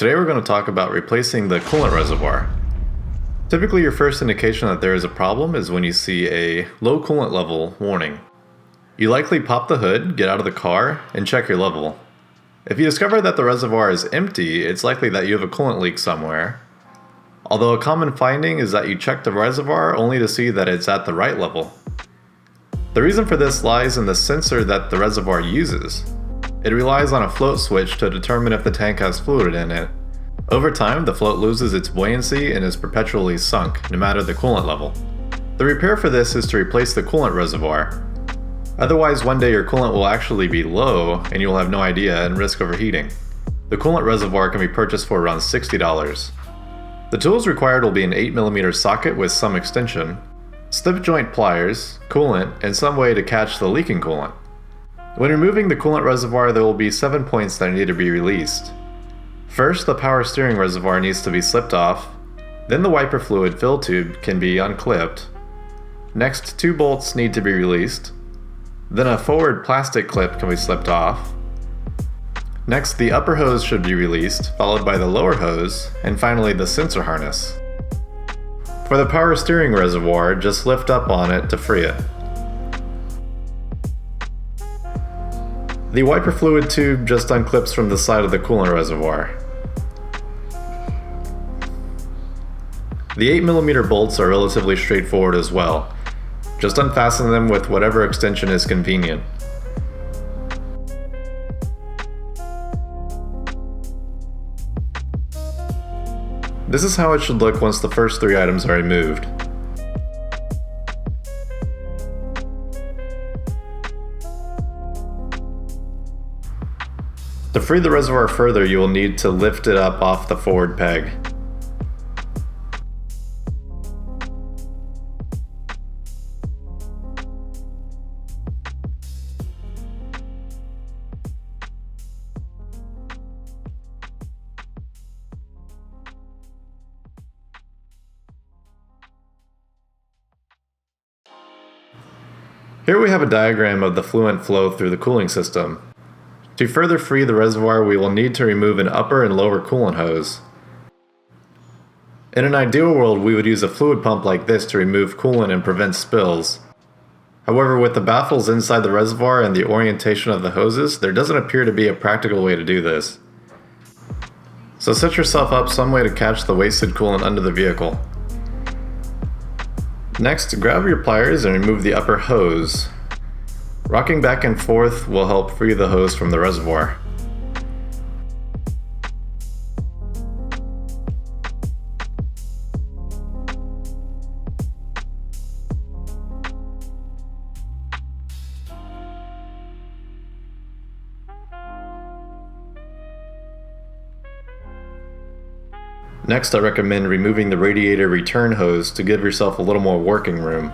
Today we're going to talk about replacing the coolant reservoir. Typically your first indication that there is a problem is when you see a low coolant level warning. You likely pop the hood, get out of the car, and check your level. If you discover that the reservoir is empty, it's likely that you have a coolant leak somewhere. Although a common finding is that you check the reservoir only to see that it's at the right level. The reason for this lies in the sensor that the reservoir uses. It relies on a float switch to determine if the tank has fluid in it. Over time, the float loses its buoyancy and is perpetually sunk, no matter the coolant level. The repair for this is to replace the coolant reservoir. Otherwise, one day your coolant will actually be low and you'll have no idea and risk overheating. The coolant reservoir can be purchased for around $60. The tools required will be an 8mm socket with some extension, slip joint pliers, coolant, and some way to catch the leaking coolant. When removing the coolant reservoir, there will be 7 points that need to be released. First, the power steering reservoir needs to be slipped off, then the wiper fluid fill tube can be unclipped. Next, 2 bolts need to be released, then a forward plastic clip can be slipped off. Next, the upper hose should be released, followed by the lower hose, and finally the sensor harness. For the power steering reservoir, just lift up on it to free it. The wiper fluid tube just unclips from the side of the coolant reservoir. The 8mm bolts are relatively straightforward as well. Just unfasten them with whatever extension is convenient. This is how it should look once the first 3 items are removed. To free the reservoir further, you will need to lift it up off the forward peg. Here we have a diagram of the fluent flow through the cooling system. To further free the reservoir, we will need to remove an upper and lower coolant hose. In an ideal world, we would use a fluid pump like this to remove coolant and prevent spills. However, with the baffles inside the reservoir and the orientation of the hoses, there doesn't appear to be a practical way to do this. So set yourself up some way to catch the wasted coolant under the vehicle. Next, grab your pliers and remove the upper hose. Rocking back and forth will help free the hose from the reservoir. Next, I recommend removing the radiator return hose to give yourself a little more working room.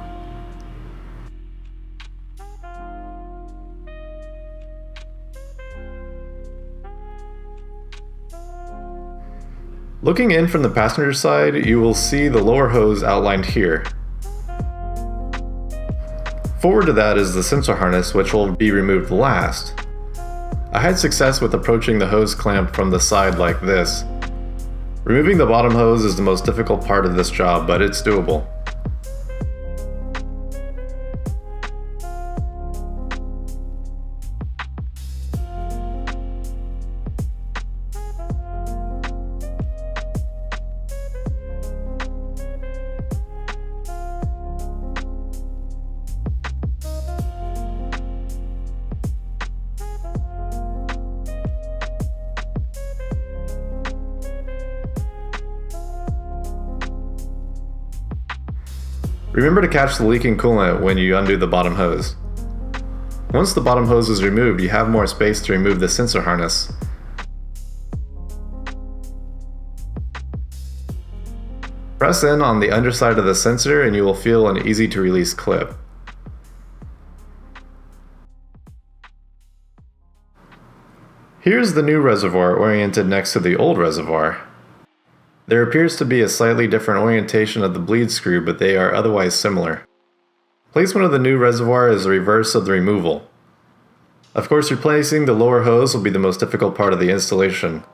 Looking in from the passenger side, you will see the lower hose outlined here. Forward to that is the sensor harness, which will be removed last. I had success with approaching the hose clamp from the side like this. Removing the bottom hose is the most difficult part of this job, but it's doable. Remember to catch the leaking coolant when you undo the bottom hose. Once the bottom hose is removed, you have more space to remove the sensor harness. Press in on the underside of the sensor and you will feel an easy to release clip. Here's the new reservoir oriented next to the old reservoir. There appears to be a slightly different orientation of the bleed screw, but they are otherwise similar. Placement of the new reservoir is the reverse of the removal. Of course, replacing the lower hose will be the most difficult part of the installation.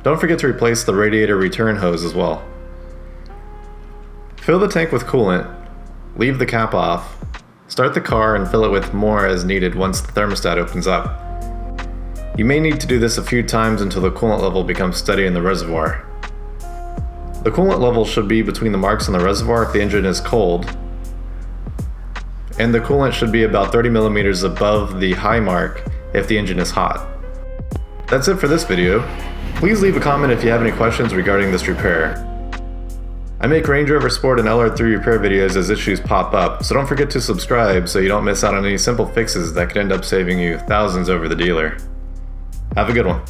Don't forget to replace the radiator return hose as well. Fill the tank with coolant, leave the cap off, start the car and fill it with more as needed once the thermostat opens up. You may need to do this a few times until the coolant level becomes steady in the reservoir. The coolant level should be between the marks on the reservoir if the engine is cold, and the coolant should be about 30 millimeters above the high mark if the engine is hot. That's it for this video. Please leave a comment if you have any questions regarding this repair. I make Range Rover Sport and LR3 repair videos as issues pop up, so don't forget to subscribe so you don't miss out on any simple fixes that could end up saving you thousands over the dealer. Have a good one.